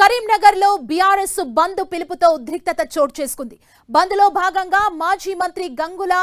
కరీంనగర్ లో బీఆర్ఎస్ బంద్ పిలుపుతో ఉద్రిక్తత చోటు చేసుకుంది. బంద్ లో భాగంగా మాజీ మంత్రి గంగుల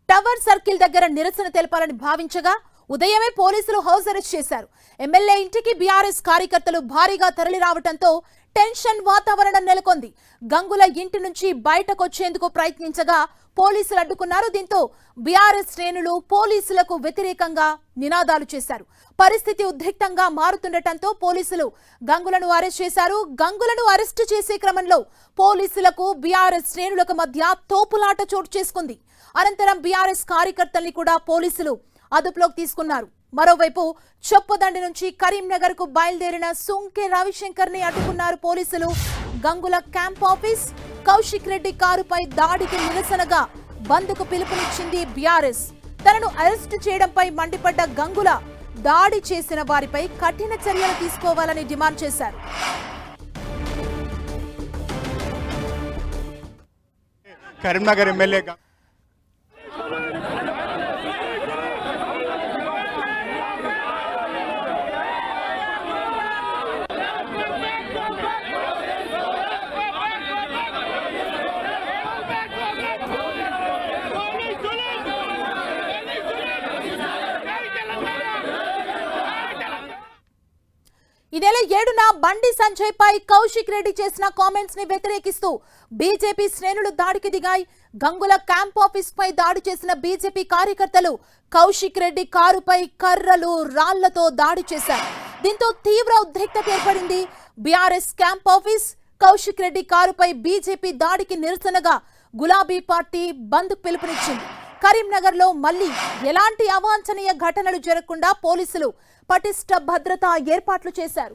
టవర్ సర్కిల్ దగ్గర నిరసన తెలపాలని భావించగా ఉదయమే పోలీసులు హౌస్ అరెస్ట్ చేశారు. ఎమ్మెల్యే ఇంటికి బీఆర్ఎస్ కార్యకర్తలు భారీగా తరలి రావడంతో టెన్షన్ వాతావరణం నెలకొంది. గంగుల ఇంటి నుంచి బయటకొచ్చేందుకు ప్రయత్నించగా పోలీసులు అడ్డుకున్నారు. దీంతో బీఆర్ఎస్ శ్రేణులు పోలీసులకు వ్యతిరేకంగా నినాదాలు చేశారు. పరిస్థితి ఉద్రిక్తంగా మారుతుండటంతో పోలీసులు గంగులను అరెస్ట్ చేశారు. గంగులను అరెస్టు చేసే క్రమంలో పోలీసులకు బీఆర్ఎస్ శ్రేణులకు మధ్య తోపులాట చోటు చేసుకుంది. అనంతరం బీఆర్ఎస్ కార్యకర్తల్ని కూడా పోలీసులు అదుపులోకి తీసుకున్నారు. మరోవైపు చొప్పదండి నుంచి కరీంనగర్ కు బయలుదేరిన సుంకె రవిశంకర్ ని అడ్డుకున్నారు పోలీసులు. గంగుల క్యాంప్ ఆఫీస్, కౌశిక్ రెడ్డి కారుపై దాడికి నిరసనగా బంద్కు పిలుపునిచ్చింది బీఆర్ఎస్. తనను అరెస్టు చేయడంపై మండిపడ్డ గంగుల దాడి చేసిన వారిపై కఠిన చర్యలు తీసుకోవాలని డిమాండ్ చేశారు. కరీంనగర్ ఎమ్మెల్యే ఈ నెల 7న బండి సంజయ్ పై కౌశిక్ రెడ్డి చేసిన కామెంట్స్ ని వ్యతిరేకిస్తూ బీజేపీ శ్రేణులు దాడికి దిగాయి. గంగుల క్యాంప్ ఆఫీస్ పై దాడి చేసిన బీజేపీ కార్యకర్తలు కౌశిక్ రెడ్డి కారుపై కర్రలు, రాళ్లతో దాడి చేశారు. దీంతో తీవ్ర ఉద్రిక్తత ఏర్పడింది. BRS camp office, Kaushik Reddy కారుపై బీజేపీ దాడికి నిరసనగా గులాబీ పార్టీ బంద్ పిలుపునిచ్చింది. కరీంనగర్ లో మళ్లీ ఎలాంటి అవాంఛనీయ ఘటనలు జరగకుండా పోలీసులు పటిష్ట భద్రతా ఏర్పాట్లు చేశారు.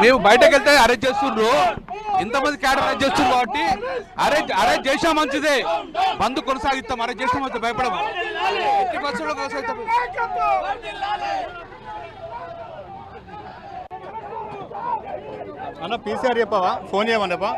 మేము బయటకు వెళ్తే అరెస్ట్ చేస్తుండ్రు, ఇంతమంది క్యాడర్ అరెస్ట్ చేస్తున్నారు కాబట్టి అరెస్ట్ చేసా మంచిదే, బంద్ కొనసాగిస్తాం. అరెస్ట్ చేసిన మంచిది, భయపడము. అన్న పీసీఆర్ చెప్పవా, ఫోన్ చేయమన్నప్పా.